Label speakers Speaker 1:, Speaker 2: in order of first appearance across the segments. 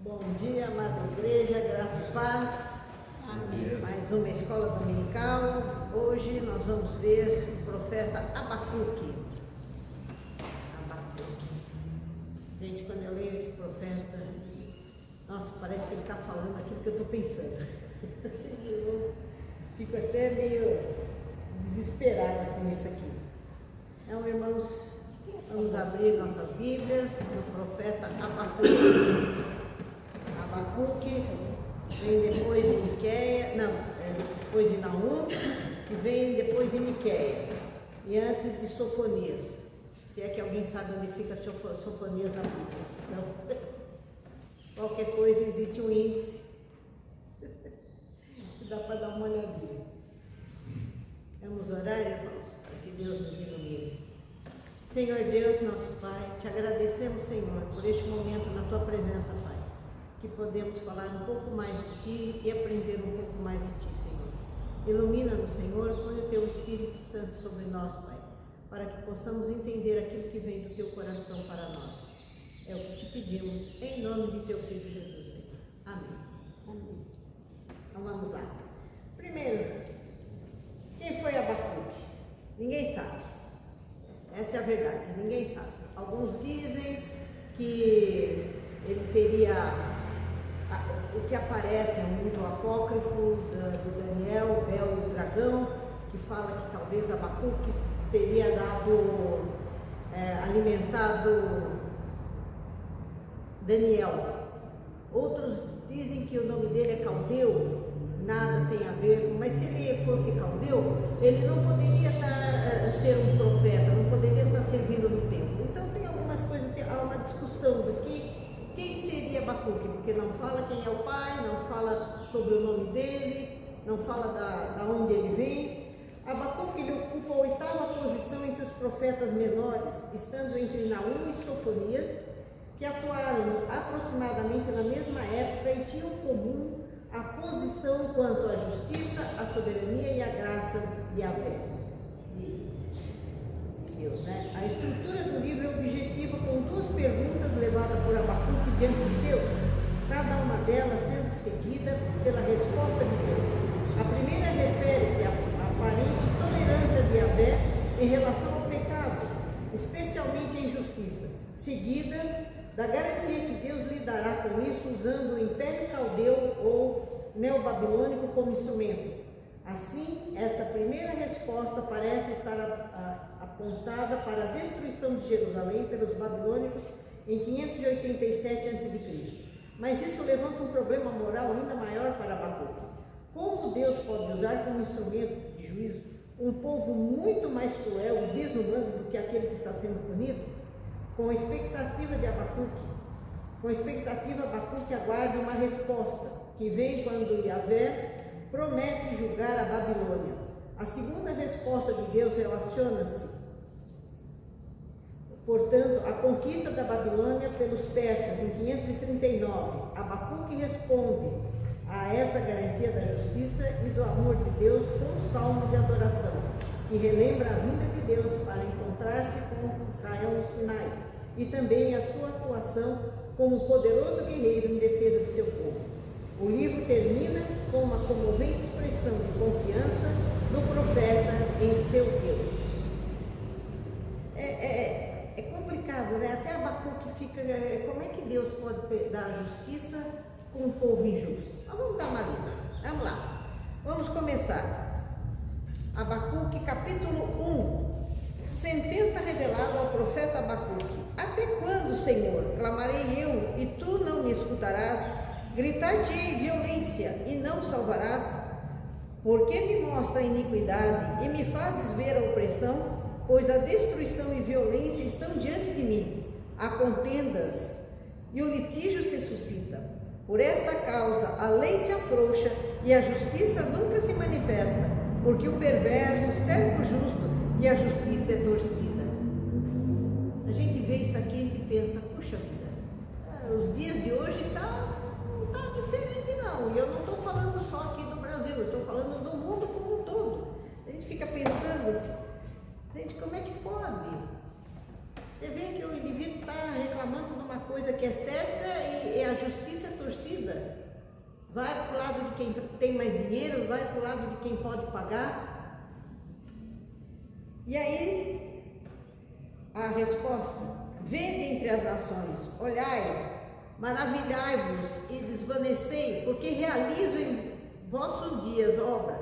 Speaker 1: Bom dia, amada igreja, graça e paz. Amém. Mais uma escola dominical. Hoje nós vamos ver o profeta Abacuque. Gente, quando eu leio esse profeta, nossa, parece que ele está falando aquilo que eu estou pensando. Eu fico até meio desesperada com isso aqui. Então, irmãos, vamos abrir nossas Bíblias no profeta Abacuque. Abacuque vem depois de depois de Naum, e vem depois de Miqueias, e antes de Sofonias. Se é que alguém sabe onde fica Sofonias na Bíblia. Então, qualquer coisa existe um índice. Dá para dar uma olhadinha. Vamos orar, irmãos, para que Deus nos ilumine. Senhor Deus, nosso Pai, te agradecemos, Senhor, por este momento na tua presença, Pai, que podemos falar um pouco mais de ti e aprender um pouco mais de ti, Senhor. Ilumina-nos, Senhor, põe o teu Espírito Santo sobre nós, Pai, para que possamos entender aquilo que vem do teu coração para nós. É o que te pedimos, em nome de teu Filho Jesus, Senhor. Amém. Amém. Então vamos lá. Primeiro, quem foi Abacuque? Ninguém sabe. Essa é a verdade, ninguém sabe. Alguns dizem que ele teria, o que aparece é um livro apócrifo do Daniel, o Bel e o Dragão, que fala que talvez Abacuque teria alimentado Daniel. Outros dizem que o nome dele é Caldeu, nada tem a ver, mas se ele fosse Caldeu, ele não poderia ser um profeta, não poderia estar servindo no templo. Então tem algumas coisas, há uma discussão do que quem seria Abacuque, porque não fala quem é o pai, não fala sobre o nome dele, não fala da onde ele vem. Abacuque ele ocupa a 8ª posição entre os profetas menores, estando entre Naum e Sofonias, que atuaram aproximadamente na mesma época e tinham em comum a posição quanto à justiça, a soberania e a graça de Yahvé. Deus, né? A estrutura do livro é objetiva com 2 perguntas levadas por Abacuque diante de Deus, cada uma delas sendo seguida pela resposta de Deus. A primeira refere-se à aparente tolerância de Yahvé em relação ao pecado, especialmente a injustiça, seguida da garantia que Deus lidará com isso usando o Império Caldeu ou Neobabilônico como instrumento. Assim, esta primeira resposta parece estar apontada para a destruição de Jerusalém pelos babilônicos em 587 a.C. Mas isso levanta um problema moral ainda maior para Abacuque. Como Deus pode usar como instrumento de juízo um povo muito mais cruel e desumano do que aquele que está sendo punido? Com a expectativa, Abacuque aguarda uma resposta, que vem quando Yahvé promete julgar a Babilônia. A segunda resposta de Deus relaciona-se, portanto, à conquista da Babilônia pelos persas em 539. Abacuque responde a essa garantia da justiça e do amor de Deus com um salmo de adoração, que relembra a vinda de Deus para encontrar-se com Israel no Sinai, e também a sua atuação como poderoso guerreiro em defesa de seu povo. O livro termina com uma comovente expressão de confiança do profeta em seu Deus. É complicado, né? Até Abacuque fica, como é que Deus pode dar justiça com um povo injusto? Mas vamos dar uma lida, vamos lá, vamos começar. Abacuque capítulo 1. Sentença revelada ao profeta Abacuque. Até quando, Senhor, clamarei eu e tu não me escutarás? Gritar-te-ei violência e não salvarás? Porque me mostra a iniquidade e me fazes ver a opressão? Pois a destruição e violência estão diante de mim. Há contendas e o litígio se suscita. Por esta causa a lei se afrouxa e a justiça nunca se manifesta, porque o perverso cerca o justo e a justiça é torcida. A gente vê isso aqui e pensa, puxa vida, os dias de hoje não está diferente não. E eu não estou falando só aqui do Brasil, eu estou falando do mundo como um todo. A gente fica pensando, gente, como é que pode? Você vê que o indivíduo está reclamando de uma coisa que é certa e a justiça é torcida. Vai para o lado de quem tem mais dinheiro, vai para o lado de quem pode pagar. E aí, a resposta: vede entre as nações, olhai, maravilhai-vos e desvanecei, porque realizo em vossos dias obra,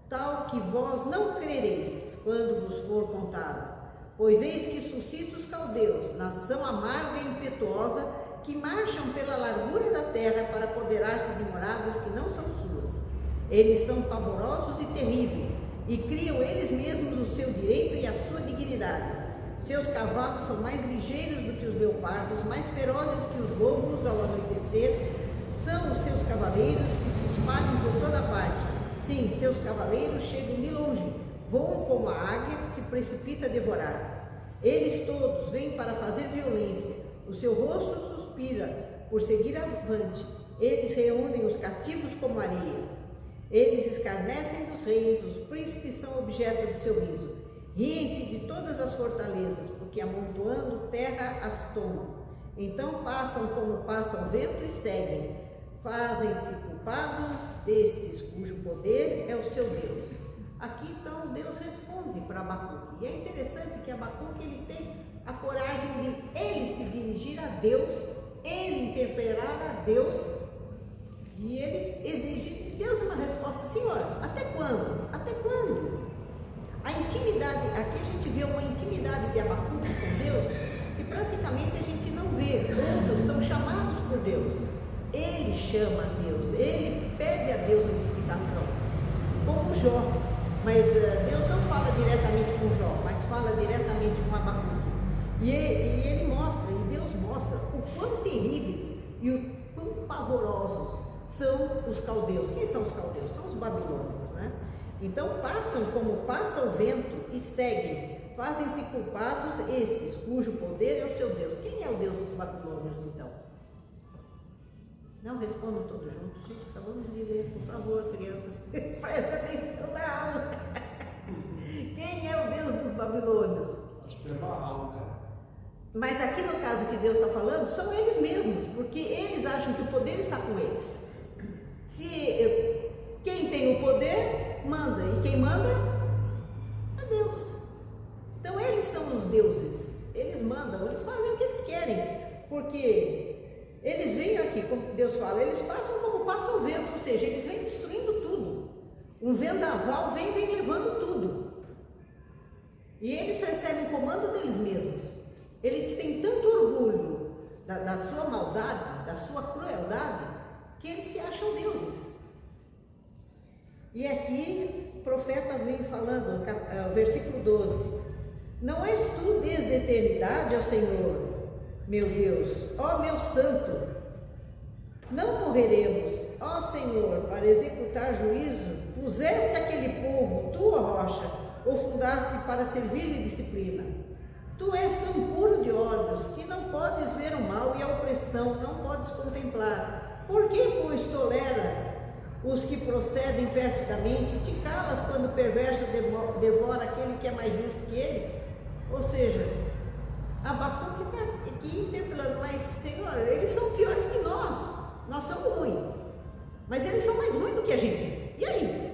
Speaker 1: tal que vós não crereis quando vos for contado. Pois eis que suscita os caldeus, nação amarga e impetuosa, que marcham pela largura da terra para apoderar-se de moradas que não são suas. Eles são pavorosos e terríveis, e criam eles mesmos o seu direito e a sua dignidade. Seus cavalos são mais ligeiros do que os leopardos, mais ferozes que os lobos ao anoitecer. São os seus cavaleiros que se espalham por toda parte. Sim, seus cavaleiros chegam de longe, voam como a águia que se precipita a devorar. Eles todos vêm para fazer violência, o seu rosto suspira por seguir avante. Eles reúnem os cativos como areia. Eles escarnecem dos reis, os príncipes são objeto de seu riso. Riem-se de todas as fortalezas, porque amontoando terra as tomam. Então passam como passa o vento e seguem. Fazem-se culpados destes, cujo poder é o seu Deus. Aqui então Deus responde para Abacuque. E é interessante que Abacuque ele tem a coragem de ele se dirigir a Deus, ele interpelar a Deus, e ele exigir de Deus uma resposta. Senhor, até quando? Até quando? A intimidade, aqui a gente vê uma intimidade de Abacuque com Deus, que praticamente a gente não vê. Outros são chamados por Deus. Ele chama a Deus, ele pede a Deus uma explicação, como Jó. Mas Deus não fala diretamente com Jó, mas fala diretamente com Abacuque. E ele mostra, e Deus mostra o quão terríveis e o quão pavorosos são os caldeus. Quem são os caldeus? São os babilônicos, né? Então passam como passa o vento e seguem. Fazem-se culpados estes, cujo poder é o seu Deus. Quem é o Deus dos babilônios, então? Não respondam todos juntos, gente, só vamos dizer, por favor, crianças, presta atenção na aula. Quem é o Deus dos babilônios?
Speaker 2: Acho que é Baal, né?
Speaker 1: Mas aqui no caso que Deus está falando, são eles mesmos, porque eles acham que o poder está com eles. Se quem tem o poder, manda, e quem manda é Deus. Então eles são os deuses, eles mandam, eles fazem o que eles querem, porque eles vêm aqui, como Deus fala, eles passam como passa o vento, ou seja, eles vêm destruindo tudo. Um vendaval vem levando tudo. E eles recebem o comando deles mesmos. Eles têm tanto orgulho da sua maldade, da sua crueldade, que eles se acham deuses. E aqui o profeta vem falando, versículo 12: não és tu desde a eternidade, ó Senhor, meu Deus, ó meu santo, não morreremos, ó Senhor, para executar juízo, puseste aquele povo, tua rocha, o fundaste para servir-lhe disciplina. Tu és tão puro de olhos, que não podes ver o mal e a opressão, não podes contemplar. Por que, pois, tolera os que procedem perfidamente, te calas quando o perverso devora aquele que é mais justo que ele? Ou seja, Abacuque está aqui interpelando, mas Senhor, eles são piores que nós somos ruins, mas eles são mais ruins do que a gente. E aí?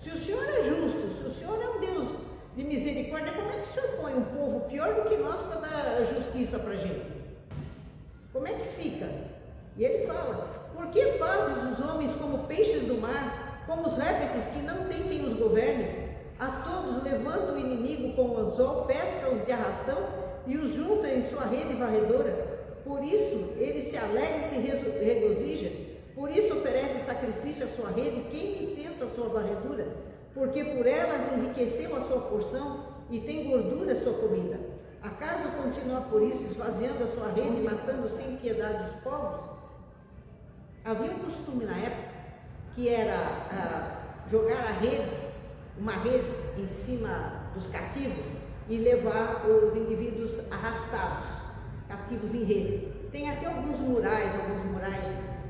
Speaker 1: Se o Senhor é justo, se o Senhor é um Deus de misericórdia, como é que o Senhor põe um povo pior do que nós para dar justiça para a gente? Como é que fica? E ele fala: por que fazes os homens como peixes do mar, como os répteis que não tem quem os governe? A todos levanta o inimigo com o anzol, pesca-os de arrastão e os junta em sua rede varredora. Por isso ele se alegra e se regozija, por isso oferece sacrifício à sua rede, queima incenso à sua varredura, porque por elas enriqueceu a sua porção e tem gordura a sua comida. Acaso continua por isso esvaziando a sua rede, matando sem piedade os povos? Havia um costume na época que era jogar a rede, uma rede em cima dos cativos e levar os indivíduos arrastados, cativos em rede. Tem até alguns murais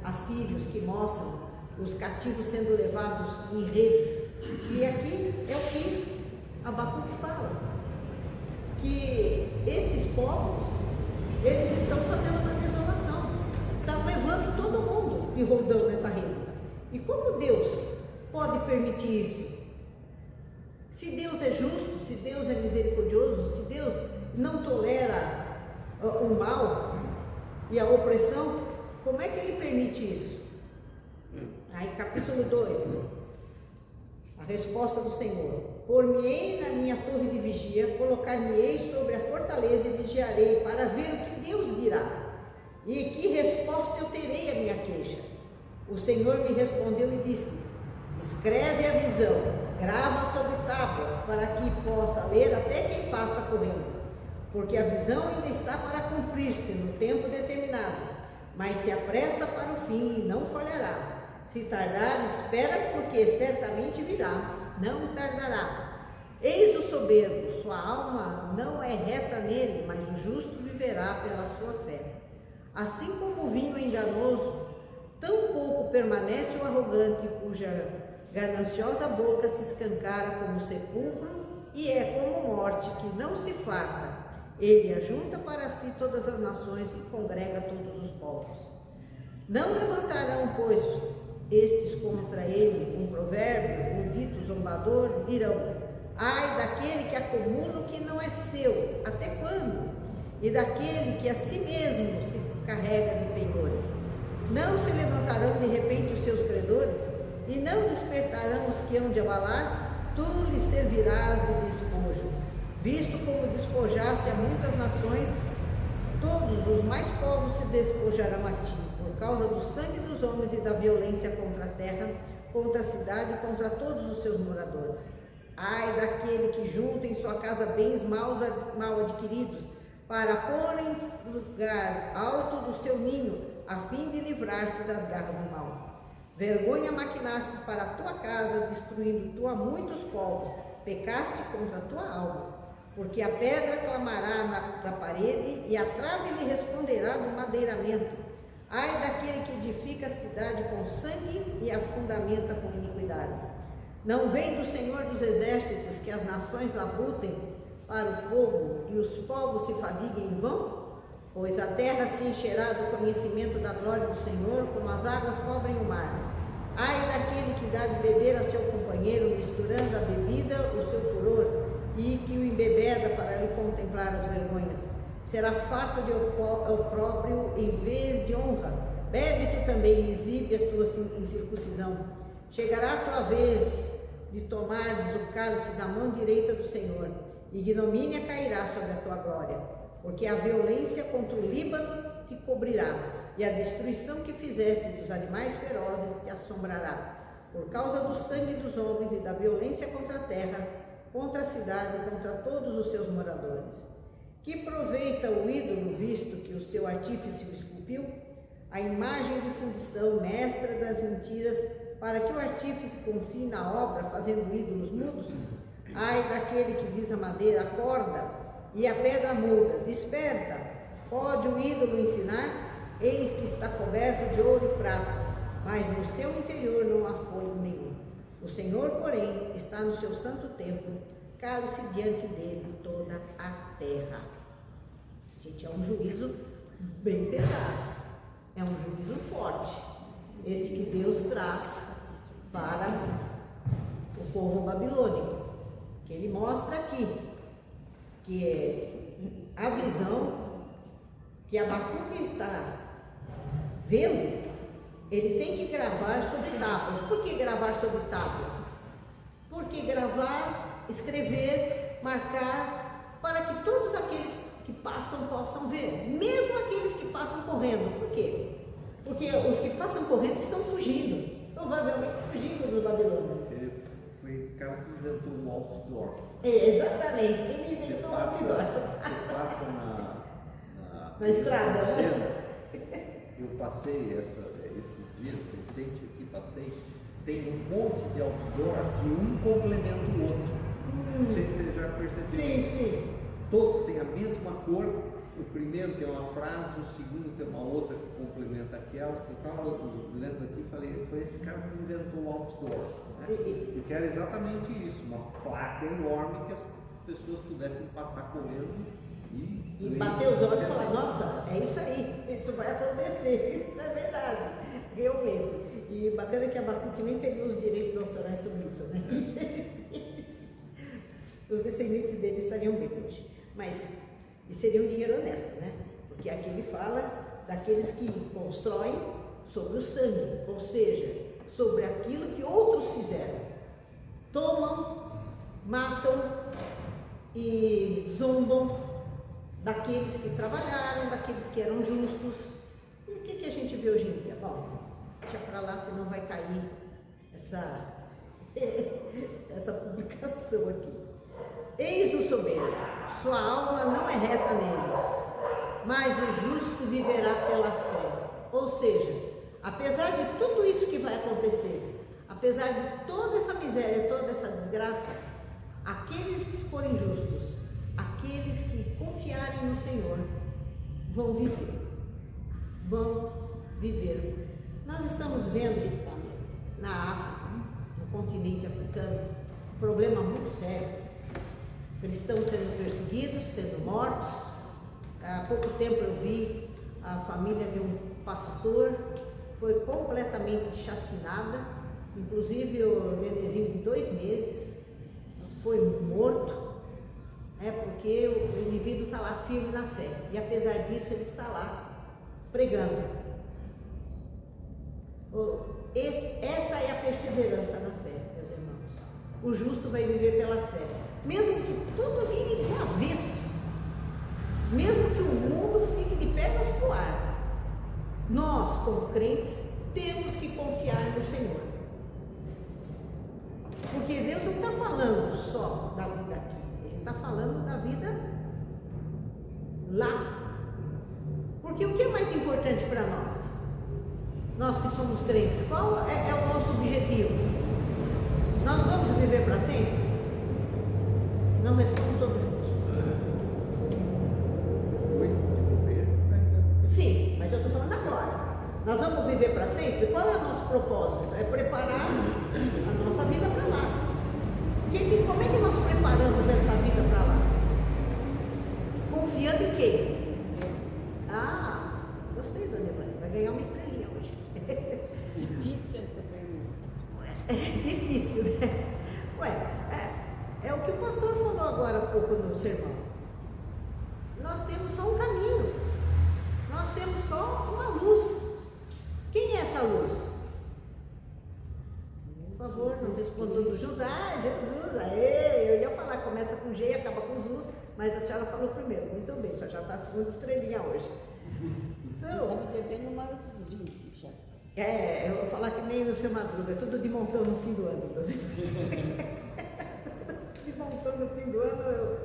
Speaker 1: assírios que mostram os cativos sendo levados em redes. E aqui é o que Abacuque fala, que esses povos, eles estão fazendo uma desolação, estão levando de roldão nessa rede. E como Deus pode permitir isso? Se Deus é justo, se Deus é misericordioso, se Deus não tolera o mal e a opressão, como é que Ele permite isso? Aí capítulo 2, a resposta do Senhor: por-me-ei na minha torre de vigia, colocar-me-ei sobre a fortaleza e vigiarei para ver o que Deus dirá e que resposta eu terei à minha queixa. O Senhor me respondeu e disse: escreve a visão, grava sobre tábuas, para que possa ler até quem passa correndo, porque a visão ainda está para cumprir-se no tempo determinado, mas se apressa para o fim e não falhará. Se tardar, espera, porque certamente virá, não tardará. Eis o soberbo, sua alma não é reta nele, mas o justo viverá pela sua fé. Assim como o vinho enganoso, tão pouco permanece o arrogante, cuja gananciosa boca se escancara como sepulcro e é como morte que não se farta. Ele ajunta para si todas as nações e congrega todos os povos. Não levantarão, pois, estes contra ele um provérbio, um dito zombador, dirão: ai daquele que acumula o que não é seu, até quando? E daquele que a si mesmo se carrega de penhores. Não se levantarão de repente os seus credores, e não despertarão os que hão de abalar? Tu lhes servirás de despojo, visto como despojaste a muitas nações, todos os mais povos se despojarão a ti, por causa do sangue dos homens e da violência contra a terra, contra a cidade e contra todos os seus moradores. Ai daquele que junta em sua casa bens mal adquiridos, para pôr em lugar alto do seu ninho, a fim de livrar-se das garras do mal. Vergonha maquinaste para a tua casa, destruindo tu a muitos povos, pecaste contra a tua alma, porque a pedra clamará da parede e a trave lhe responderá no madeiramento. Ai daquele que edifica a cidade com sangue e a fundamenta com iniquidade. Não vem do Senhor dos exércitos que as nações labutem para o fogo e os povos se fadiguem em vão? Pois a terra se encherá do conhecimento da glória do Senhor, como as águas cobrem o mar. Ai daquele que dá de beber a seu companheiro, misturando a bebida, o seu furor, e que o embebeda para lhe contemplar as vergonhas. Será farto de opróbrio em vez de honra. Bebe tu também e exibe a tua incircuncisão. Chegará a tua vez de tomares o cálice da mão direita do Senhor. Ignomínia cairá sobre a tua glória, porque a violência contra o Líbano te cobrirá, e a destruição que fizeste dos animais ferozes te assombrará, por causa do sangue dos homens e da violência contra a terra, contra a cidade e contra todos os seus moradores. Que proveita o ídolo, visto que o seu artífice o esculpiu? A imagem de fundição, mestra das mentiras, para que o artífice confie na obra, fazendo ídolos mudos? Ai daquele que diz a madeira: acorda, e a pedra muda: desperta. Pode o ídolo ensinar? Eis que está coberto de ouro e prata, mas no seu interior não há fôlego nenhum. O Senhor, porém, está no seu santo templo, cale-se diante dele toda a terra. Gente, é um juízo bem pesado, é um juízo forte, esse que Deus traz para o povo babilônico, que ele mostra aqui, que é a visão que Abacuque está vendo. Ele tem que gravar sobre tábuas. Por que gravar sobre tábuas? Porque gravar, escrever, marcar, para que todos aqueles que passam possam ver, mesmo aqueles que passam correndo. Por quê? Porque os que passam correndo estão fugindo, provavelmente fugindo dos babilônios.
Speaker 3: Ele foi o cara que inventou o outdoor.
Speaker 1: Exatamente, ele inventou o outdoor.
Speaker 3: Você passa
Speaker 1: na estrada,
Speaker 3: né? Eu passei esses dias, recente aqui, passei, tem um monte de outdoor que um complementa o outro. Não sei se você já percebeu.
Speaker 1: Sim.
Speaker 3: Todos têm a mesma cor, o primeiro tem uma frase, o segundo tem uma outra que complementa aquela. Eu estava lendo aqui e falei, foi esse cara que inventou o outdoor, né? Porque era exatamente isso, uma placa enorme que as pessoas pudessem passar correndo e
Speaker 1: bater os olhos e falar: nossa, é isso aí, isso vai acontecer, isso é verdade. Realmente. E bacana que a Abacuque nem pegou os direitos autorais sobre isso, né? Os descendentes dele estariam bem hoje. Mas, e seria um dinheiro honesto, né? Porque aqui ele fala daqueles que constroem sobre o sangue, ou seja, sobre aquilo que outros fizeram. Tomam, matam e zombam daqueles que trabalharam, daqueles que eram justos. E o que a gente vê hoje em dia? Bom, deixa para lá, senão vai cair essa publicação aqui. Eis o soberbo, sua alma não é reta nele, mas o justo viverá pela fé. Ou seja, apesar de tudo isso que vai acontecer, apesar de toda essa miséria, toda essa desgraça, aqueles que forem justos, aqueles que confiarem no Senhor, vão viver. Vão viver. Nós estamos vendo na África, no continente africano, um problema muito sério. Cristãos sendo perseguidos, sendo mortos. Há pouco tempo eu vi a família de um pastor, foi completamente chacinada, inclusive o bebezinho de 2 meses foi morto, porque o indivíduo está lá firme na fé, e apesar disso ele está lá pregando. Essa é a perseverança na fé, meus irmãos. O justo vai viver pela fé, mesmo que tudo vire de avesso, mesmo que o mundo fique de pernas pro ar. Nós, como crentes, temos que confiar no Senhor, porque Deus não está falando só da vida aqui, Ele está falando da vida lá. Porque o que é mais importante para nós? Nós que somos crentes, qual é o nosso objetivo? Nós vamos viver para sempre? Não respondam todos juntos.
Speaker 3: Depois de morrer,
Speaker 1: Sim, mas eu estou falando agora. Nós vamos viver para sempre? Qual é o nosso propósito? É preparar a nossa vida para lá. Como é que nós preparamos essa vida para lá? Confiando em quem? Gostei, dona Ivânia, vai ganhar uma estrelinha hoje.
Speaker 4: Difícil essa pergunta.
Speaker 1: É difícil, né? É o que o pastor falou agora há pouco no sermão. Nós temos só um caminho, nós temos só uma luz. Quem é essa luz? Por favor, não respondam todos juntos. Jesus, eu ia falar, começa com G e acaba com Zus, mas a senhora falou primeiro. Muito bem, a senhora já está a segunda estrelinha hoje. Então,
Speaker 4: está me devendo umas 20 já.
Speaker 1: Eu vou falar que nem no seu Madruga, tudo de montão no fim do ano. De montão no fim do ano,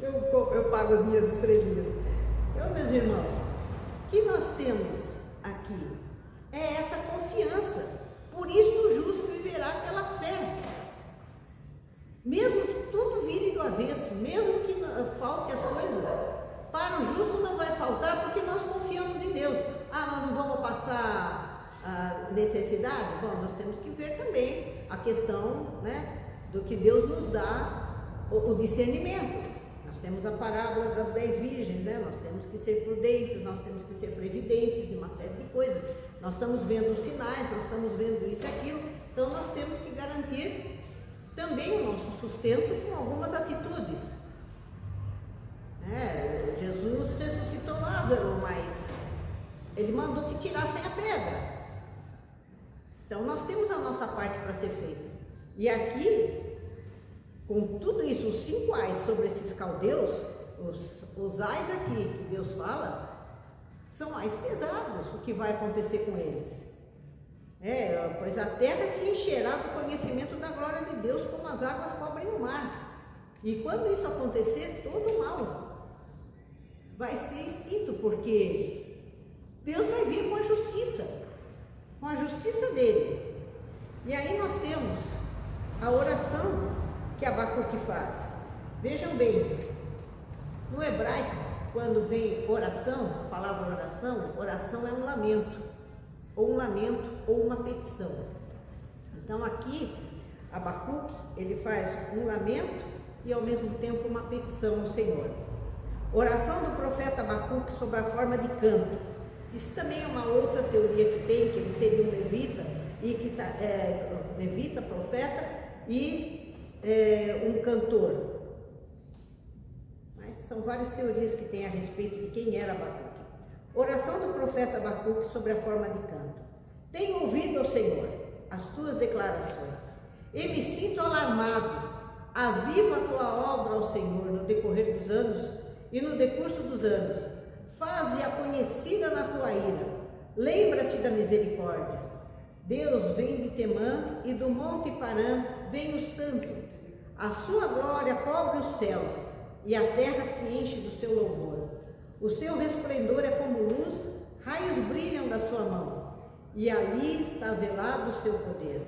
Speaker 1: eu pago as minhas estrelinhas. Então, meus irmãos, o que nós temos aqui é essa confiança. Por isso o justo viverá pela fé. Mesmo que tudo vire do avesso, mesmo que falte as coisas, para o justo não vai faltar, porque nós confiamos em Deus. Nós não vamos passar necessidade? Bom, nós temos que ver também a questão, né, do que Deus nos dá, o discernimento. Nós temos a parábola das 10 virgens, né? Nós temos que ser prudentes, nós temos que ser previdentes de uma série de coisas. Nós estamos vendo os sinais, nós estamos vendo isso e aquilo, então nós temos que garantir também o nosso sustento com algumas atitudes. Jesus ressuscitou Lázaro, mas ele mandou que tirassem a pedra. Então nós temos a nossa parte para ser feita. E aqui, com tudo isso, os 5 ais sobre esses caldeus, os ais aqui que Deus fala, são ais pesados, o que vai acontecer com eles. Pois a terra se encherá do conhecimento da glória de Deus, como as águas cobrem o mar. E quando isso acontecer, todo o mal vai ser extinto, porque Deus vai vir com a justiça dele. E aí nós temos a oração que Abacuque faz. Vejam bem, no hebraico, quando vem oração, a palavra oração é um lamento, ou uma petição. Então aqui, Abacuque, ele faz um lamento e ao mesmo tempo uma petição ao Senhor. Oração do profeta Abacuque sob a forma de canto. Isso também é uma outra teoria que tem, que ele seria um levita, e que levita, profeta e um cantor. Mas são várias teorias que tem a respeito de quem era Abacuque. Oração do profeta Abacuque sobre a forma de canto. Tenho ouvido, ó Senhor, as tuas declarações, e me sinto alarmado. Aviva a tua obra, ó Senhor, no decorrer dos anos e no decurso dos anos. Faze-a conhecida na tua ira. Lembra-te da misericórdia. Deus vem de Temã e do monte Parã vem o santo. A sua glória cobre os céus e a terra se enche do seu louvor. O seu resplendor é como luz, raios brilham da sua mão, e ali está velado o seu poder.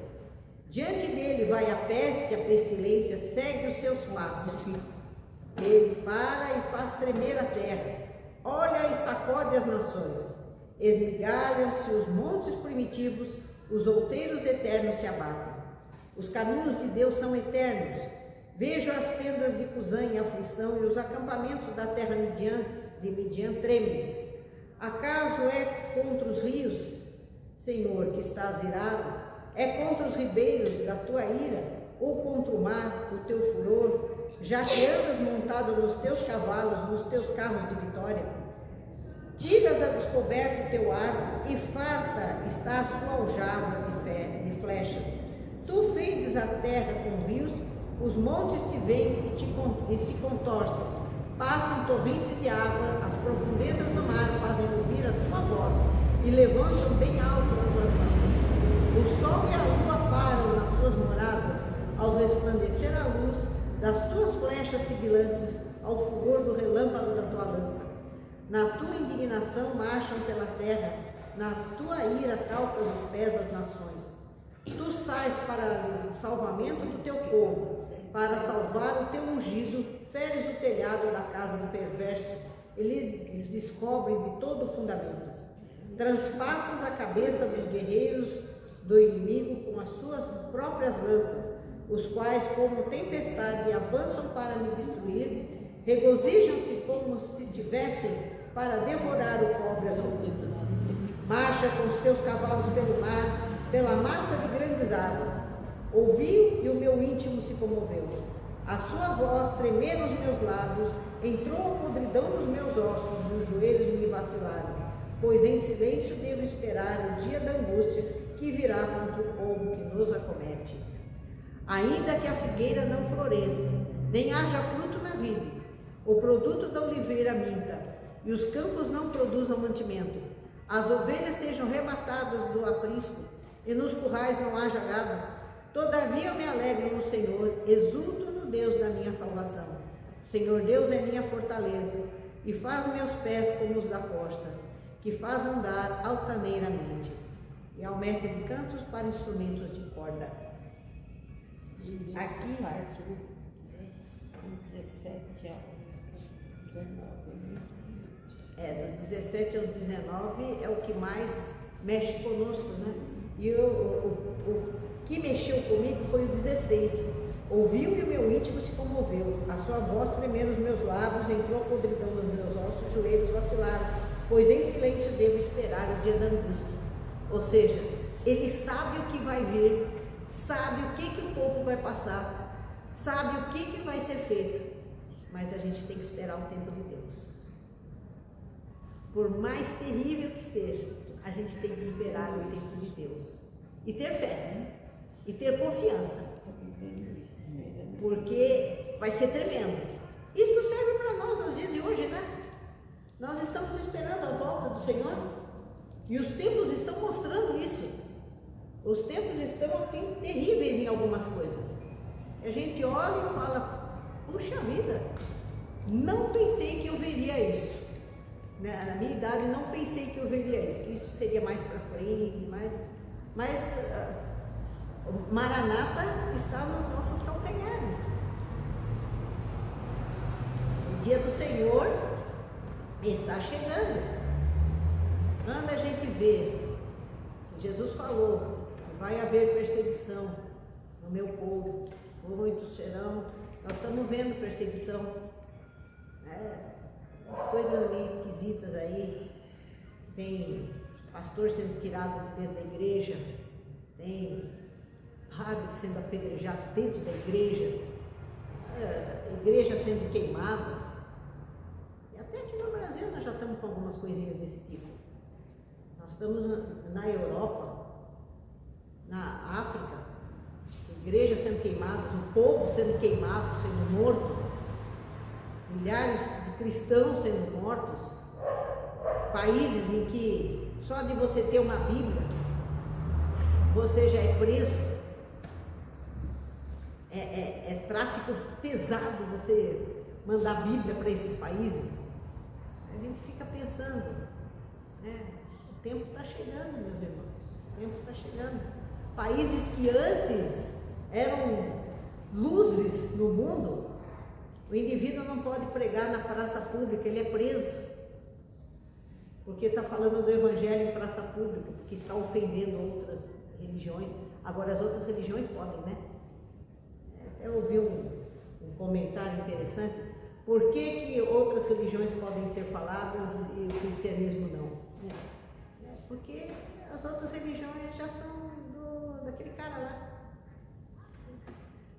Speaker 1: Diante dele vai a peste, a pestilência segue os seus passos. Ele para e faz tremer a terra, olha e sacode as nações. Esmigalham-se os montes primitivos, os outeiros eternos se abatem. Os caminhos de Deus são eternos. Vejo as tendas de Cusã em aflição e os acampamentos da terra de Midian tremem. Acaso é contra os rios, Senhor, que estás irado? É contra os ribeiros da tua ira, ou contra o mar, o teu furor, já que andas montado nos teus cavalos, nos teus carros de vitória? Tiras a descoberto o teu arco, e farta está a sua aljava de flechas. Tu fendes a terra com rios, os montes te veem e se contorcem. Passam torrentes de água, as profundezas do mar fazem ouvir a tua voz, e levantam bem alto as tuas mãos. O sol e a lua param nas suas moradas, ao resplandecer a luz das tuas flechas sibilantes, ao fulgor do relâmpago da tua lança. Na tua indignação marcham pela terra, na tua ira calcas os pés das nações. Tu sais para o salvamento do teu povo, para salvar o teu ungido, feres o telhado da casa do perverso, eles descobrem de todo o fundamento. Transpassas a cabeça dos guerreiros do inimigo com as suas próprias lanças, os quais, como tempestade, avançam para me destruir, regozijam-se como se tivessem para devorar o pobre às ocultas. Marcha com os teus cavalos pelo mar, pela massa de grandes águas. Ouviu e o meu íntimo se comoveu. A sua voz tremeram os meus lábios, entrou a podridão nos meus ossos e os joelhos me vacilaram, pois em silêncio devo esperar o dia da angústia que virá contra o povo que nos acomete. Ainda que a figueira não floresça, nem haja fruto na vide, o produto da oliveira minta, e os campos não produzam mantimento, as ovelhas sejam rematadas do aprisco, e nos currais não haja gado, todavia eu me alegro no Senhor, exulto no Deus da minha salvação. O Senhor Deus é minha fortaleza, e faz meus pés como os da corça, que faz andar altaneiramente. E ao mestre de cantos para instrumentos de corda.
Speaker 4: Aqui, parte, né? 17 ao 19.
Speaker 1: Do 17 ao 19 é o que mais mexe conosco, né? E o que mexeu comigo foi o 16. Ouviu e o meu íntimo se comoveu. A sua voz tremeram os meus lábios, entrou a podridão nos meus ossos, os joelhos vacilaram, pois em silêncio devo esperar o dia da angústia. Ou seja, ele sabe o que vai vir, sabe o que o povo vai passar, sabe o que vai ser feito, mas a gente tem que esperar o tempo de Deus. Por mais terrível que seja, a gente tem que esperar o tempo de Deus e ter fé, né? E ter confiança, porque vai ser tremendo. Isso serve para nós nos dias de hoje, né? Nós estamos esperando a volta do Senhor e os tempos estão mostrando isso. Os tempos estão assim terríveis em algumas coisas. A gente olha e fala: puxa vida, não pensei que eu veria isso. Na minha idade não pensei que eu veria isso, que isso seria mais para frente, mas Maranata está nos nossos calcanhares. O dia do Senhor está chegando. Quando a gente vê, Jesus falou, vai haver perseguição no meu povo, muitos serão. Nós estamos vendo perseguição, né? As coisas meio esquisitas aí, tem pastor sendo tirado de dentro da igreja, tem padre sendo apedrejado dentro da igreja, igrejas sendo queimadas. E até aqui no Brasil nós já estamos com algumas coisinhas desse tipo. Nós estamos na Europa, na África, igrejas sendo queimadas, um povo sendo queimado, sendo morto, milhares de cristãos sendo mortos, países em que só de você ter uma Bíblia, você já é preso. É tráfico pesado você mandar Bíblia para esses países. A gente fica pensando, né? O tempo está chegando, meus irmãos, o tempo está chegando. Países que antes eram luzes no mundo, o indivíduo não pode pregar na praça pública, ele é preso, porque está falando do evangelho em praça pública, porque está ofendendo outras religiões. Agora as outras religiões podem, né? Até ouvi um comentário interessante, por que outras religiões podem ser faladas e o cristianismo não? Porque as outras religiões já são daquele cara lá.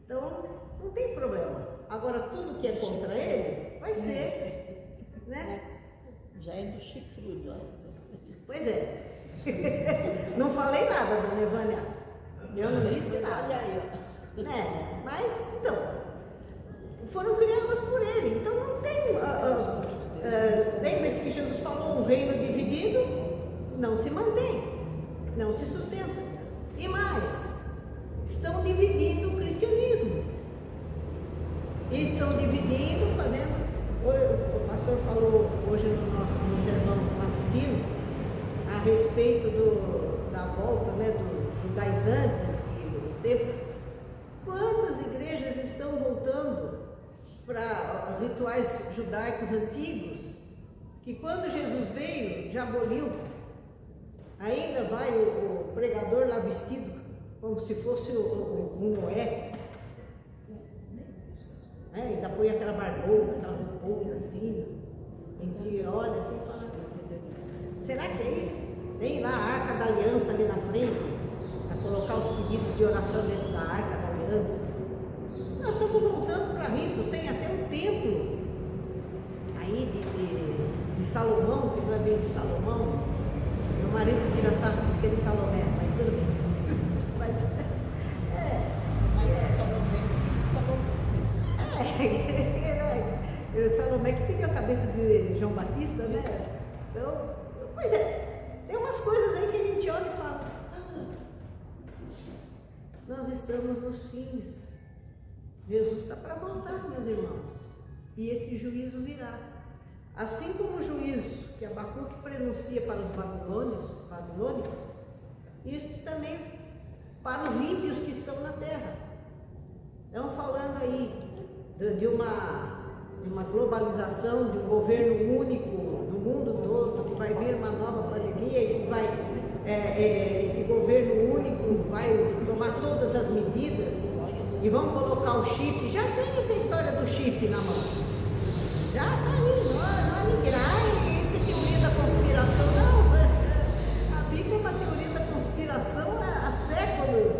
Speaker 1: Então, não tem problema. Agora, tudo que é contra ele, vai ser, né?
Speaker 4: Já é do chifrudo. Ó.
Speaker 1: Pois é. Não falei nada, dona Evânia. Eu não disse nada.
Speaker 4: Olha aí, ó.
Speaker 1: Mas, então, foram criadas por ele. Então, não tem... Lembre-se que Jesus falou, um reino dividido não se mantém, não se sustenta. E mais, estão dividindo o cristianismo. E estão dividindo, fazendo... O pastor falou hoje no sermão matutino a respeito da volta, né, das antes do tempo. Quantas igrejas estão voltando para rituais judaicos antigos, que quando Jesus veio, já aboliu? Ainda vai o pregador lá vestido como se fosse um Noé, ainda põe aquela barbona, aquela roupona assim, a gente olha assim e fala, será que é isso? Tem lá a Arca da Aliança ali na frente, para colocar os pedidos de oração dentro da Arca da Aliança. Nós estamos voltando para Rito, tem até um templo aí de Salomão, que não é bem de Salomão. Meu marido tira sarro, diz que é de Salomé, mas tudo bem. Mas Salomé que pediu a cabeça de João Batista, né? Então, pois é, tem umas coisas aí que a gente olha e fala, nós estamos nos fins. Jesus está para voltar, meus irmãos, e este juízo virá. Assim como o juízo que Abacuque prenuncia para os babilônicos, isso também para os ímpios que estão na terra. Estão falando aí de uma globalização, de um governo único no mundo todo, que vai vir uma nova pandemia e que vai, esse governo único vai tomar todas as medidas e vão colocar o chip. Já tem essa história do chip na mão. Já está aí, não é mentira. Essa é teoria da conspiração, não. A Bíblia é uma teoria da conspiração há séculos.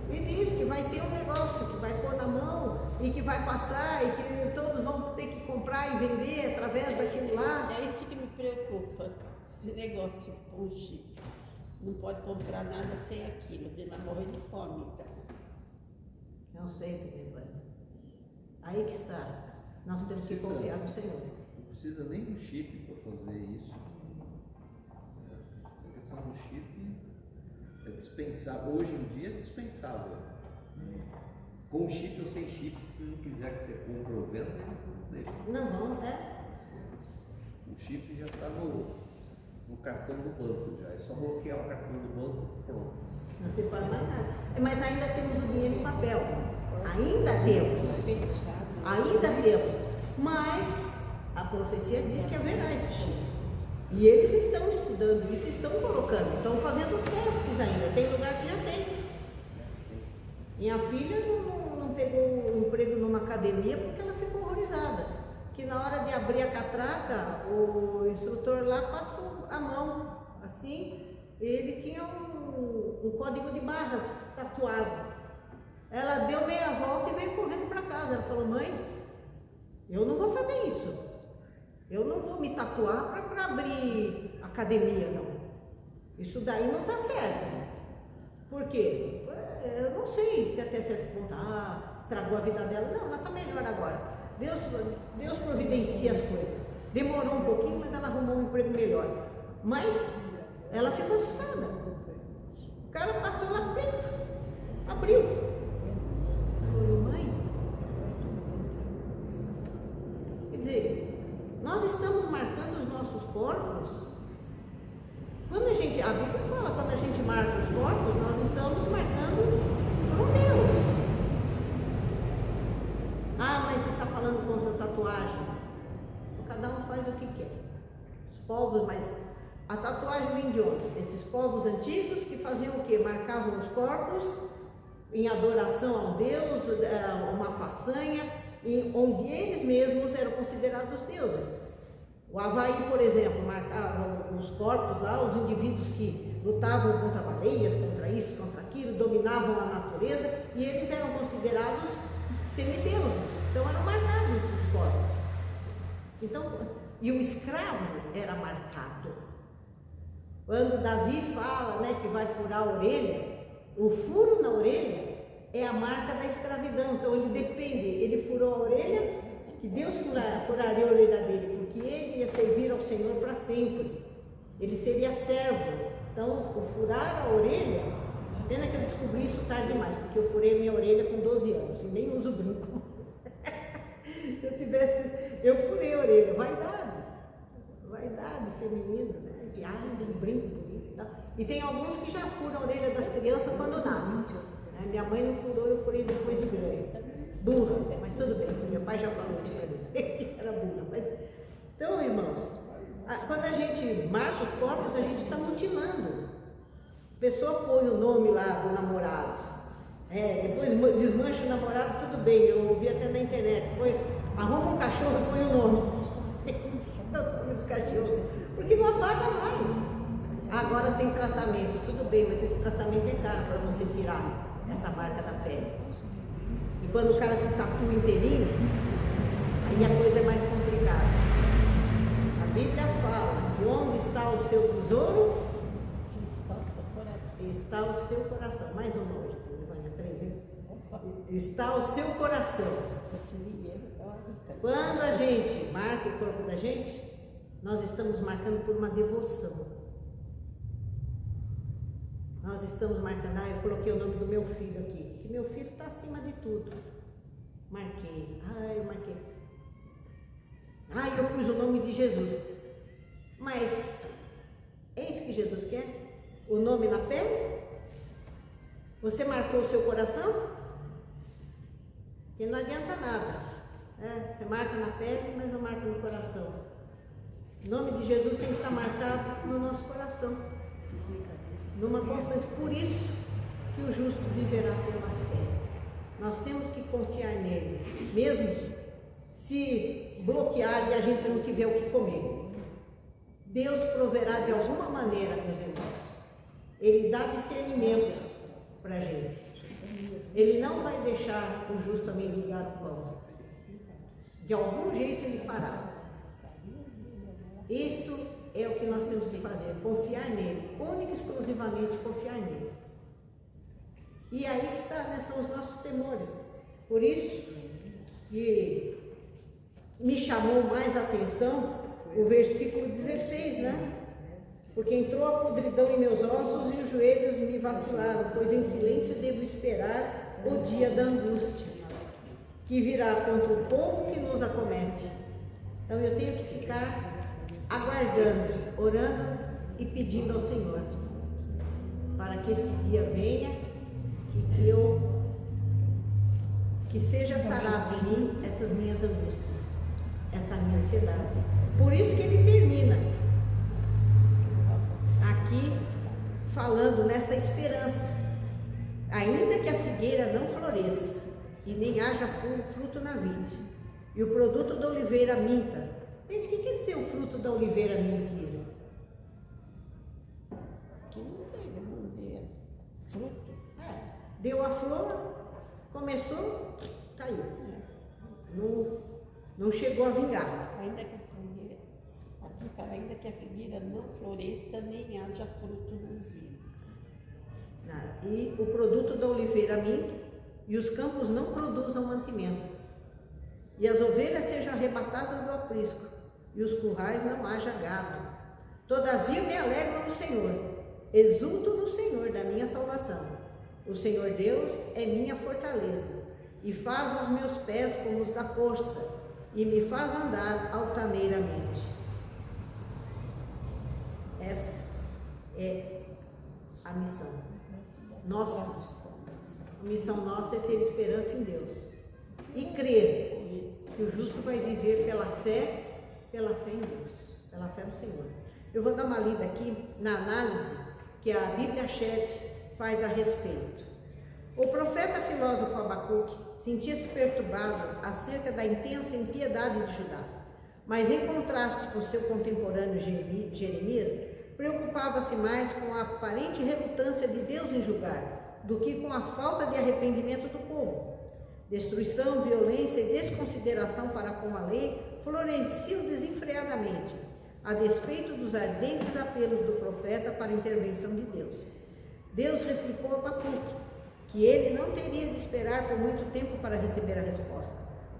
Speaker 1: E diz que vai ter um negócio que vai pôr na mão e que vai passar e que todos vão ter que comprar e vender através daquilo lá.
Speaker 4: É isso que me preocupa, esse negócio com o chip. Não pode comprar nada sem aquilo, de não morrer de fome, então.
Speaker 1: Não sei, Evânia. Aí que está. Nós temos que confiar no Senhor.
Speaker 3: Não precisa nem do chip para fazer isso. Essa questão do chip é dispensável. Hoje em dia é dispensável. Com chip ou sem chip, se não quiser que você compre ou venda, eles não deixam.
Speaker 1: Não,
Speaker 3: O chip já está no cartão do banco já. É só bloquear o cartão do banco, pronto.
Speaker 1: Não se faz mais nada. Mas ainda temos o dinheiro em papel. Ainda temos. Mas a profecia diz que haverá esse chip. E eles estão estudando isso, estão colocando, estão fazendo testes ainda. Tem lugar que já tem. Minha filha não pegou um emprego numa academia porque ela ficou horrorizada. Que na hora de abrir a catraca, o instrutor lá passou a mão assim, ele tinha um código de barras tatuado. Ela deu meia volta e veio correndo para casa. Ela falou: mãe, eu não vou fazer isso. Eu não vou me tatuar para abrir academia, não. Isso daí não está certo. Por quê? Eu não sei se até certo ponto, estragou a vida dela. Não, ela está melhor agora. Deus providencia as coisas. Demorou um pouquinho, mas ela arrumou um emprego melhor. Mas ela ficou assustada. O cara passou lá dentro, abriu. Falou: mãe, quer dizer, nós estamos marcando os nossos corpos. Quando a Bíblia fala, quando a gente marca os corpos, nós estamos marcando com Deus. Mas você está falando contra tatuagem. Cada um faz o que quer. Os povos, mas a tatuagem vem de onde? Esses povos antigos que faziam o quê? Marcavam os corpos em adoração ao Deus, uma façanha, onde eles mesmos eram considerados deuses. O Havaí, por exemplo, marcava os corpos lá, os indivíduos que lutavam contra baleias, contra isso, contra aquilo, dominavam a natureza, e eles eram considerados semideuses. Então eram marcados os corpos. Então, e o escravo era marcado. Quando Davi fala, né, que vai furar a orelha, o furo na orelha é a marca da escravidão. Então ele depende, ele furou a orelha, que Deus furaria a orelha dele, porque ele ia servir ao Senhor para sempre. Ele seria servo. Então, o furar a orelha, pena que eu descobri isso tarde demais, porque eu furei minha orelha com 12 anos e nem uso brinco. Eu furei a orelha, vaidade feminina, né? De brinco e tal. E tem alguns que já furam a orelha das crianças quando nascem. Né? Minha mãe não furou, eu furei depois de grande. Burra, mas tudo bem, meu pai já falou isso para mim, que era burra. Mas... Então, irmãos, quando a gente marca os corpos, a gente está mutilando. A pessoa põe o nome lá do namorado, depois desmancha o namorado, tudo bem, eu ouvi até na internet, arruma um cachorro e põe o nome. Porque não apaga mais. Agora tem tratamento, tudo bem, mas esse tratamento é caro para você tirar essa marca da pele. E quando o cara se tatua inteirinho, aí a coisa é mais complicada. A Bíblia fala que onde está o seu tesouro, está o seu coração. Mais uma hoje, Ivânia, 3, hein? Está o seu coração. Quando a gente marca o corpo da gente, nós estamos marcando por uma devoção. Nós estamos marcando, eu coloquei o nome do meu filho aqui, que meu filho está acima de tudo. Marquei, eu marquei. Eu pus o nome de Jesus. Mas é isso que Jesus quer? O nome na pele? Você marcou o seu coração? Porque não adianta nada. Você marca na pele, mas não marca no coração. O nome de Jesus tem que estar marcado no nosso coração. Numa constante. Por isso que o justo viverá pela fé. Nós temos que confiar nele, mesmo se bloquear e a gente não tiver o que comer. Deus proverá de alguma maneira, meus irmãos. Ele dá discernimento para a gente. Ele não vai deixar o justo a mendigar o pão. De algum jeito ele fará. Isto é o que nós temos que fazer, confiar nele, única e exclusivamente confiar nele. E aí que está, né, são os nossos temores. Por isso que me chamou mais a atenção o versículo 16, né? Porque entrou a podridão em meus ossos e os joelhos me vacilaram, pois em silêncio devo esperar o dia da angústia, que virá contra o povo que nos acomete. Então eu tenho que ficar aguardando, orando e pedindo ao Senhor para que este dia venha e que seja sarado em mim essas minhas angústias, essa minha ansiedade. Por isso que ele termina aqui falando nessa esperança, ainda que a figueira não floresça e nem haja fruto na vide, e o produto da oliveira minta. Gente, o que quer dizer o fruto da oliveira mentira?
Speaker 4: fruto.
Speaker 1: Deu a flor, começou, caiu. Não chegou a vingar.
Speaker 4: Ainda que a figueira, aqui fala, ainda que a figueira não floresça, nem haja fruto nos vides.
Speaker 1: E o produto da oliveira minta, e os campos não produzam mantimento. E as ovelhas sejam arrebatadas do aprisco, e os currais não haja gado. Todavia me alegro no Senhor, exulto no Senhor da minha salvação. O Senhor Deus é minha fortaleza, e faz os meus pés como os da corça, e me faz andar altaneiramente. Essa é a missão. Nossa, a missão nossa é ter esperança em Deus e crer que o justo vai viver pela fé em Deus, pela fé no Senhor. Eu vou dar uma lida aqui na análise que a Bíblia Chat faz a respeito. O profeta filósofo Abacuque sentia-se perturbado acerca da intensa impiedade de Judá, mas em contraste com seu contemporâneo Jeremias, preocupava-se mais com a aparente relutância de Deus em julgar, do que com a falta de arrependimento do povo. Destruição, violência e desconsideração para com a lei floresciam desenfreadamente, a despeito dos ardentes apelos do profeta para a intervenção de Deus. Deus replicou a Abacuque que ele não teria de esperar por muito tempo para receber a resposta.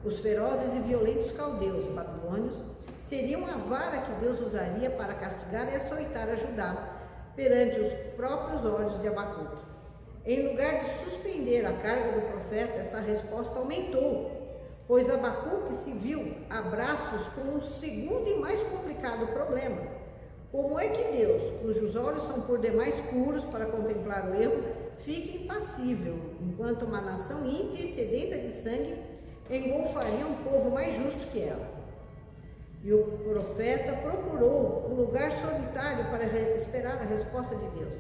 Speaker 1: Os ferozes e violentos caldeus babilônios seriam a vara que Deus usaria para castigar e açoitar a Judá perante os próprios olhos de Abacuque. Em lugar de suspender a carga do profeta, essa resposta aumentou, pois Abacuque se viu a braços com um segundo e mais complicado problema. Como é que Deus, cujos olhos são por demais puros para contemplar o erro, fica impassível, enquanto uma nação ímpia e sedenta de sangue engolfaria um povo mais justo que ela? E o profeta procurou um lugar solitário para esperar a resposta de Deus.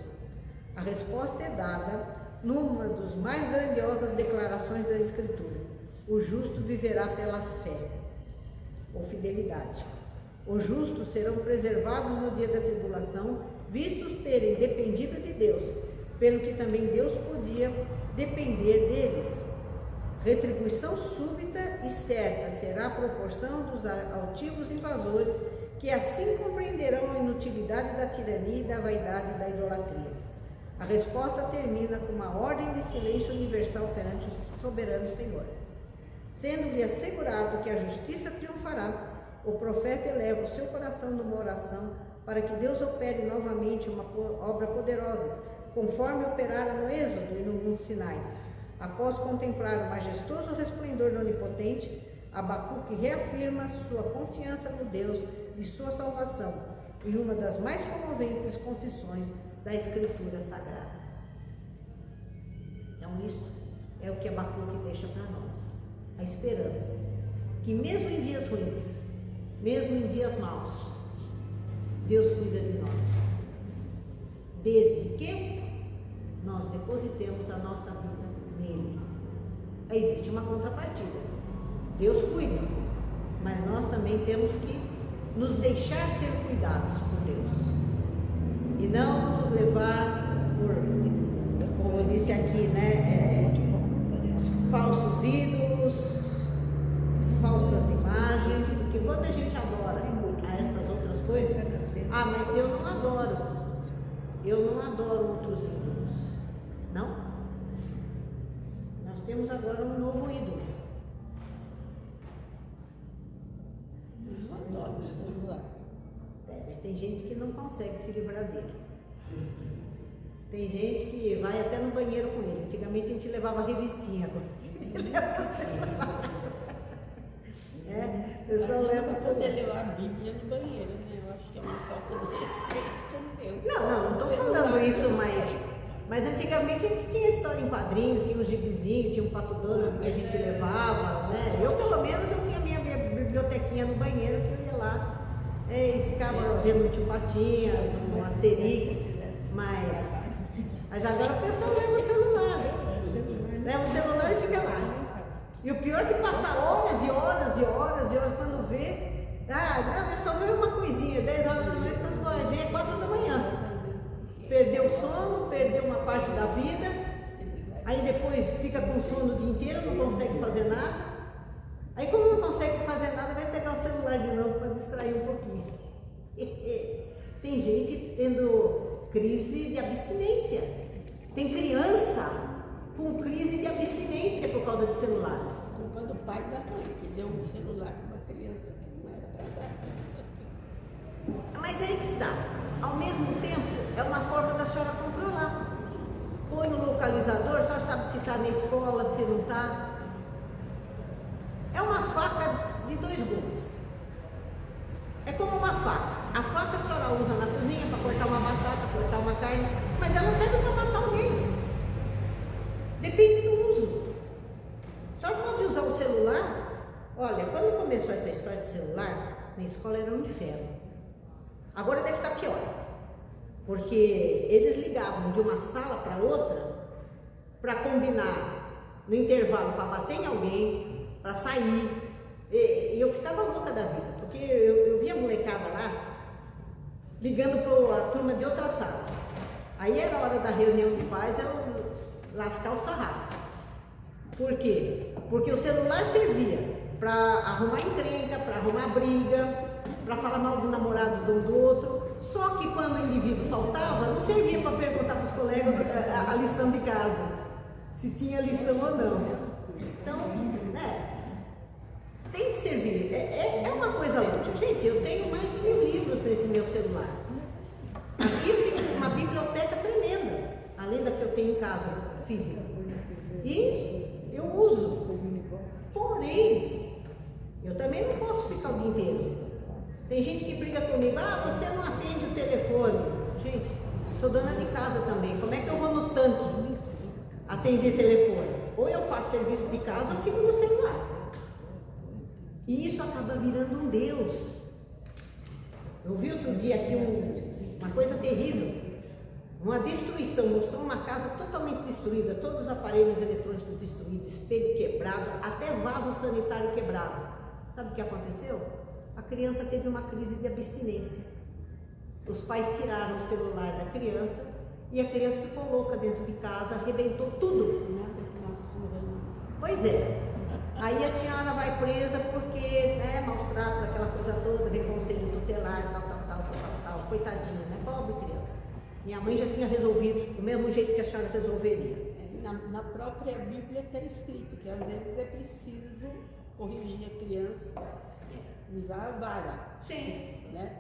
Speaker 1: A resposta é dada numa das mais grandiosas declarações da Escritura: o justo viverá pela fé, ou fidelidade. Os justos serão preservados no dia da tribulação, vistos terem dependido de Deus, pelo que também Deus podia depender deles. Retribuição súbita e certa será a proporção dos altivos invasores, que assim compreenderão a inutilidade da tirania e da vaidade e da idolatria. A resposta termina com uma ordem de silêncio universal perante o soberano Senhor. Sendo-lhe assegurado que a justiça triunfará, o profeta eleva o seu coração numa oração para que Deus opere novamente uma obra poderosa, conforme operara no Êxodo e no Monte Sinai. Após contemplar o majestoso resplendor do Onipotente, Abacuque reafirma sua confiança no Deus de sua salvação, em uma das mais comoventes confissões da Escritura Sagrada. Então isso é o que Abacuque deixa para nós, a esperança, que mesmo em dias ruins, mesmo em dias maus, Deus cuida de nós, desde que nós depositemos a nossa vida nele. Existe uma contrapartida, Deus cuida, mas nós também temos que nos deixar ser cuidados por Deus e não nos levar por, como eu disse aqui, falsos ídolos, falsas imagens, porque quando a gente adora a estas outras coisas, mas eu não adoro outros ídolos. Não? Nós temos agora um novo ídolo.
Speaker 4: Eu adoro o celular.
Speaker 1: Mas tem gente que não consegue se livrar dele. Tem gente que vai até no banheiro com ele. Antigamente a gente levava revistinha. Agora a gente leva celular. O pessoal leva celular.
Speaker 4: Poder levar a Bíblia no banheiro, né? Eu acho que é uma falta de respeito com Deus.
Speaker 1: Não estou falando isso, mas antigamente a gente tinha história em quadrinho, tinha os gibizinhos, tinha um Pato Donald que a gente levava, né? Eu, pelo menos, eu tinha minha bibliotequinha no banheiro, que eu ia lá e ficava vendo um Tio Patinhas, um Asterix, mas agora a pessoa leva o celular, leva o celular e fica lá. E o pior é que passa horas e horas e horas e horas quando vê, eu só vejo uma coisinha, 10 horas da noite, quando vai ver é 4 da manhã. Perdeu o sono, perdeu uma parte da vida, aí depois fica com sono o dia inteiro, não consegue fazer nada. Aí como não consegue fazer nada, vai pegar o celular de novo para distrair um pouquinho. Tem gente tendo crise de abstinência. Tem criança com crise de abstinência por causa de celular.
Speaker 4: Culpa do pai e da mãe, que deu um celular para uma criança que não era para dar.
Speaker 1: Mas aí que está. Ao mesmo tempo, é uma forma da senhora controlar. Põe no localizador, a senhora sabe se está na escola, se não está. É uma faca de 2 gumes. É como uma faca. A faca a senhora usa na cozinha para cortar uma batata, cortar uma carne, mas ela serve para matar alguém. Depende do uso. A senhora pode usar o celular. Olha, quando começou essa história de celular, na escola era um inferno. Agora deve estar pior. Porque eles ligavam de uma sala para outra para combinar no intervalo para bater em alguém, para sair. E eu ficava louca da vida, porque eu via a molecada lá ligando para a turma de outra sala. Aí era a hora da reunião de pais, eu lascar o sarrafo. Por quê? Porque o celular servia para arrumar encrenca, para arrumar briga, para falar mal do namorado do outro. Só que quando o indivíduo faltava, não servia para perguntar para os colegas a lição de casa, se tinha lição ou não. Então, tem que servir. É uma coisa útil. Gente, eu tenho mais de 1000 livros nesse meu celular. Aqui eu tenho uma biblioteca tremenda, além da que eu tenho em casa, física. E eu uso. Porém, eu também não posso ficar o dia inteiro. Tem gente que briga comigo, você não atende o telefone. Gente, sou dona de casa também. Como é que eu vou no tanque atender telefone? Ou eu faço serviço de casa ou fico no celular. E isso acaba virando um Deus. Eu vi outro dia aqui uma coisa terrível. Uma destruição, mostrou uma casa totalmente destruída, todos os aparelhos eletrônicos destruídos, espelho quebrado, até vaso sanitário quebrado. Sabe o que aconteceu? A criança teve uma crise de abstinência. Os pais tiraram o celular da criança e a criança ficou louca dentro de casa, arrebentou tudo. Pois é. Aí a senhora vai presa porque, maus tratos, aquela coisa toda, vem conselho tutelar, tal. Coitadinha, né? Pobre criança. Minha mãe já tinha resolvido do mesmo jeito que a senhora resolveria.
Speaker 4: Na própria Bíblia está escrito que às vezes é preciso corrigir a criança, usar a vara.
Speaker 1: Sim.
Speaker 4: Né?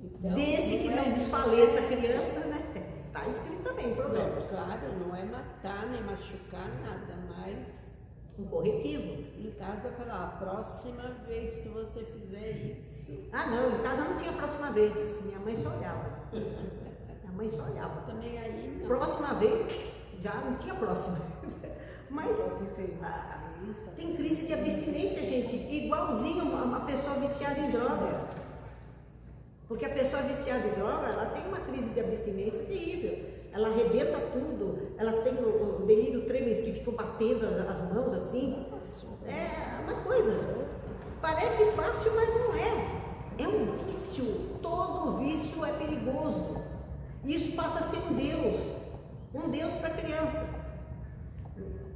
Speaker 4: Então,
Speaker 1: desde que não desfaleça a criança, né? Está escrito também, problema.
Speaker 4: Claro, não é matar nem machucar nada, mas
Speaker 1: um corretivo.
Speaker 4: Em casa falar, a próxima vez que você fizer isso.
Speaker 1: Não, em casa não tinha próxima vez. Minha mãe só olhava. Minha mãe só olhava.
Speaker 4: Também aí não.
Speaker 1: Próxima vez, já não tinha próxima. Mas tem crise de abstinência, gente, igualzinho uma pessoa viciada em droga. Porque a pessoa viciada em droga, ela tem uma crise de abstinência terrível. Ela arrebenta tudo, ela tem o delírio tremens que ficam batendo as mãos assim. É uma coisa, parece fácil, mas não é. É um vício, todo vício é perigoso. Isso passa a ser um Deus para a criança.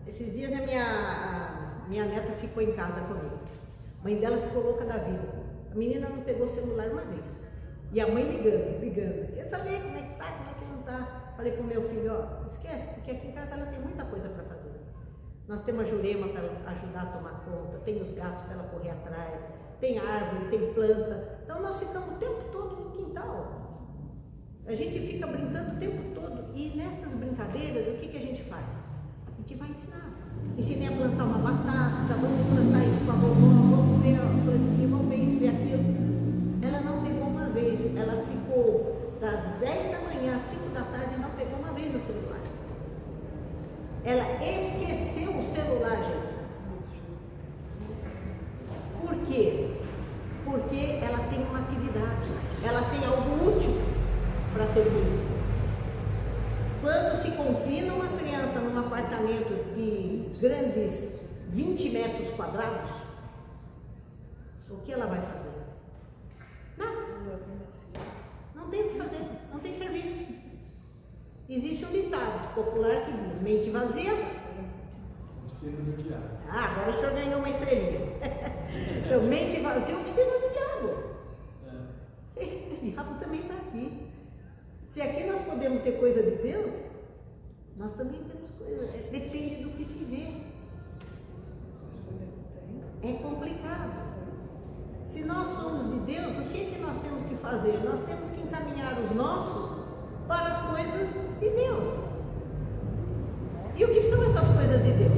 Speaker 1: Esses dias a minha neta ficou em casa comigo. A mãe dela ficou louca da vida. A menina não pegou o celular uma vez. E a mãe ligando. Quer saber como é que tá, como é que não tá? Falei pro meu filho, esquece, porque aqui em casa ela tem muita coisa para fazer. Nós temos a Jurema para ajudar a tomar conta, tem os gatos para ela correr atrás, tem árvore, tem planta. Então nós ficamos o tempo todo no quintal. A gente fica brincando o tempo todo. E nessas brincadeiras, o que a gente faz? A gente vai ensinar. Ensinei a plantar uma batata, vamos plantar isso com a vovó, vamos ver a plantinha, vamos ver isso, ver aquilo. Ela não pegou uma vez, ela ficou das 10 da manhã às 5 da tarde e não pegou uma vez o celular. Ela esqueceu o celular, gente. Por quê? Porque ela tem uma atividade, ela tem algo útil para ser feito. Quando se confina uma criança num apartamento de grandes 20 metros quadrados, o que ela vai fazer? Nada. Não tem o que fazer, não tem serviço. Existe um ditado popular que diz: mente vazia.
Speaker 2: Oficina do diabo.
Speaker 1: Ah, agora o senhor ganhou uma estrelinha. Então, mente vazia, oficina do diabo. O diabo também está aqui. Se aqui nós podemos ter coisa de Deus, nós também temos coisa. Depende do que se vê. É complicado. Se nós somos de Deus, o que nós temos que fazer? Nós temos que encaminhar os nossos para as coisas de Deus. E o que são essas coisas de Deus?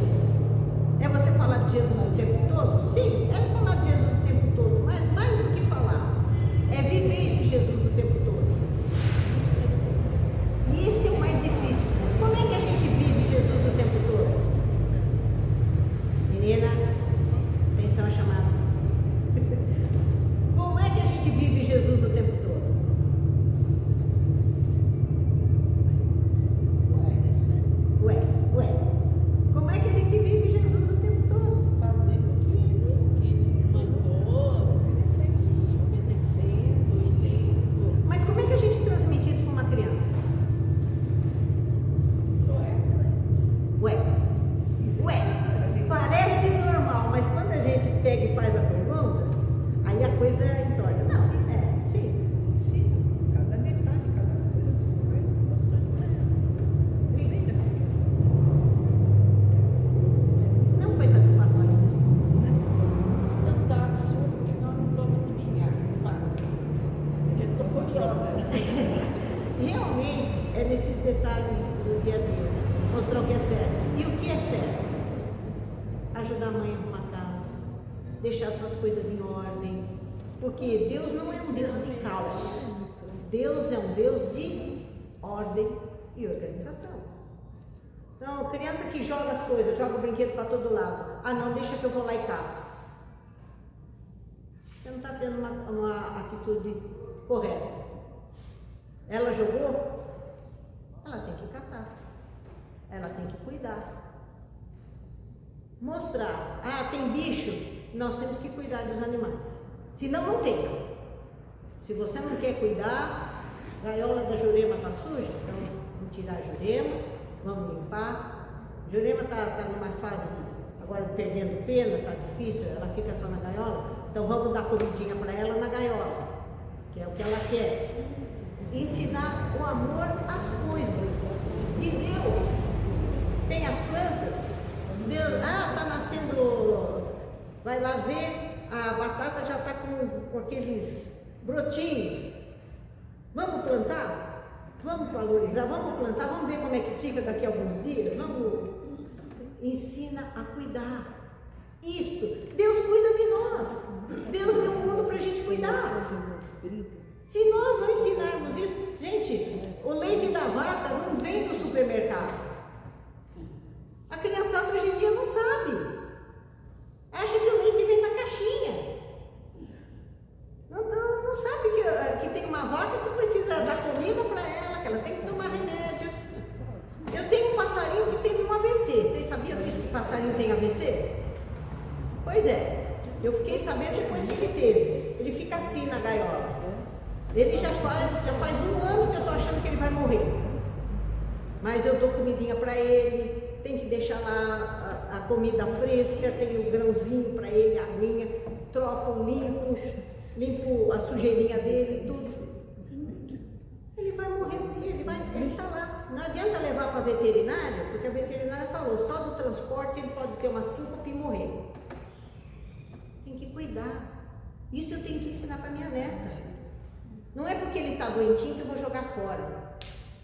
Speaker 1: É você falar de Jesus o tempo todo? Sim, é falar de Jesus o tempo todo, mas mais do que falar, é viver esse Jesus o tempo todo. E esse é o mais difícil. Como é que a gente vive Jesus o tempo todo? Meninas, atenção à chamada. Como é que a gente vive Jesus o tempo todo? Ué. Como é que a gente vive Jesus o tempo todo?
Speaker 4: Fazendo o que ele nos mandou, obedecendo e lendo.
Speaker 1: Mas como é que a gente transmite isso para uma criança?
Speaker 4: Isso é.
Speaker 1: Ué, parece normal, mas quando a gente pega e faz a pergunta, aí a coisa entorta. Não, sim.
Speaker 5: Ensina cada detalhe, cada coisa você vai mostrando. Além da situação.
Speaker 1: Não foi satisfatório a resposta.
Speaker 4: Então dá assunto que nós não vamos adivinhar. Fala. Eu estou curiosa.
Speaker 1: Realmente é nesses detalhes do dia a dia, mostrar o que é certo. E o que é certo? Ajudar a mãe a arrumar a casa, deixar suas coisas em ordem, porque Deus não é um Deus de caos. Deus é um Deus de ordem e organização. Então, criança que joga as coisas, joga o brinquedo para todo lado. Ah, não, deixa que eu vou lá e cato. Você não está tendo uma atitude correta. Ela jogou, ela tem que catar. Ela tem que cuidar. Mostrar. Ah, tem bicho? Nós temos que cuidar dos animais. Senão não tem. Se você não quer cuidar, a gaiola da Jurema está suja, então vamos tirar a Jurema, vamos limpar. A Jurema está numa fase agora perdendo pena, está difícil, ela fica só na gaiola. Então vamos dar comidinha para ela na gaiola, que é o que ela quer. Ensinar o amor às coisas de Deus. Tem as plantas, Deus, está nascendo, vai lá ver, a batata já está com aqueles brotinhos. Vamos plantar? Vamos valorizar, vamos plantar, vamos ver como é que fica daqui a alguns dias, vamos. Ensina a cuidar. Isso, Deus cuida de nós. Deus deu o mundo para a gente cuidar. Se nós não ensinarmos isso, gente, o leite da vaca não vem do supermercado. A criançada hoje em dia não sabe. Acha que o leite vem na caixinha. Não sabe que tem uma vaca que precisa dar comida para ela, que ela tem que tomar remédio. Eu tenho um passarinho que teve um AVC. Vocês sabiam disso, que passarinho tem AVC? Pois é, eu fiquei sabendo depois que ele teve. Ele fica assim na gaiola. Ele já faz 1 ano que eu estou achando que ele vai morrer. Mas eu dou comidinha para ele, tem que deixar lá a comida fresca, tem o grãozinho para ele, a aguinha, troco, limpo a sujeirinha dele, tudo. Ele vai morrer, ele está lá. Não adianta levar para a veterinária, porque a veterinária falou, só do transporte ele pode ter uma síncope e morrer. Tem que cuidar. Isso eu tenho que ensinar para minha neta. Não é porque ele está doentinho que eu vou jogar fora.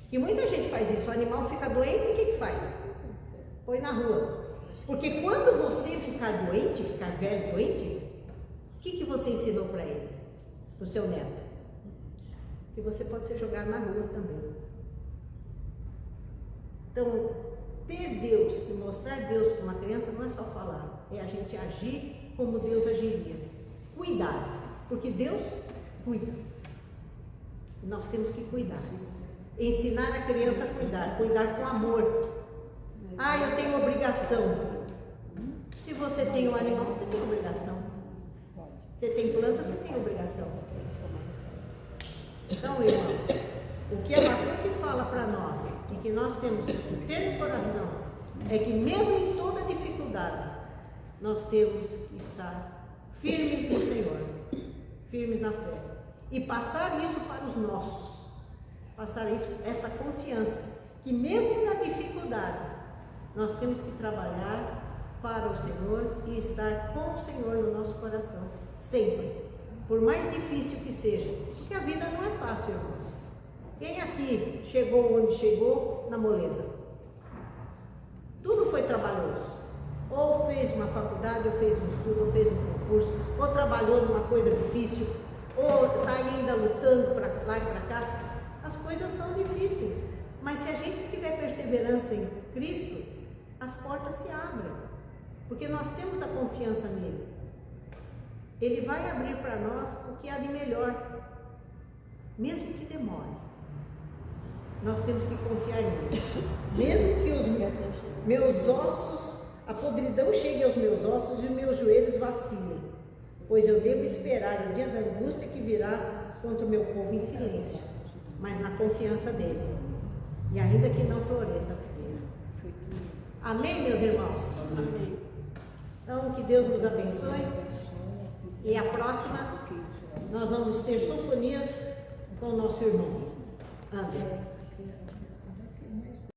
Speaker 1: Que muita gente faz isso, o animal fica doente e o que faz? Põe na rua. Porque quando você ficar doente, ficar velho doente, o que você ensinou para ele? Para o seu neto? Que você pode ser jogado na rua também. Então, ter Deus, se mostrar Deus para uma criança não é só falar, é a gente agir como Deus agiria. Cuidar, porque Deus cuida. Nós temos que cuidar. Ensinar a criança a cuidar com amor. Ah, eu tenho obrigação. Se você tem um animal, você tem obrigação. Você tem planta, você tem obrigação. Então, irmãos, o que a Abacuque fala para nós, e nós temos que ter no coração é que mesmo em toda dificuldade, nós temos que estar firmes no Senhor, firmes na fé. E passar isso para os nossos. Passar isso, essa confiança, que mesmo na dificuldade, nós temos que trabalhar para o Senhor e estar com o Senhor no nosso coração, sempre. Por mais difícil que seja, porque a vida não é fácil, irmãos. Quem aqui chegou onde chegou na moleza? Tudo foi trabalhoso. Ou fez uma faculdade, ou fez um estudo, ou fez um concurso, ou trabalhou numa coisa difícil, ou está ainda lutando para lá e para cá. As coisas são difíceis, mas se a gente tiver perseverança em Cristo, as portas se abrem, porque nós temos a confiança nele. Ele vai abrir para nós o que há de melhor, mesmo que demore. Nós temos que confiar nele, mesmo que os meus ossos, a podridão chegue aos meus ossos e os meus joelhos vacilem, pois eu devo esperar o dia da angústia que virá contra o meu povo em silêncio, mas na confiança dele, e ainda que não floresça a figueira. Amém, meus irmãos? Amém. Então, que Deus nos abençoe, e a próxima nós vamos ter sinfonias com o nosso irmão André.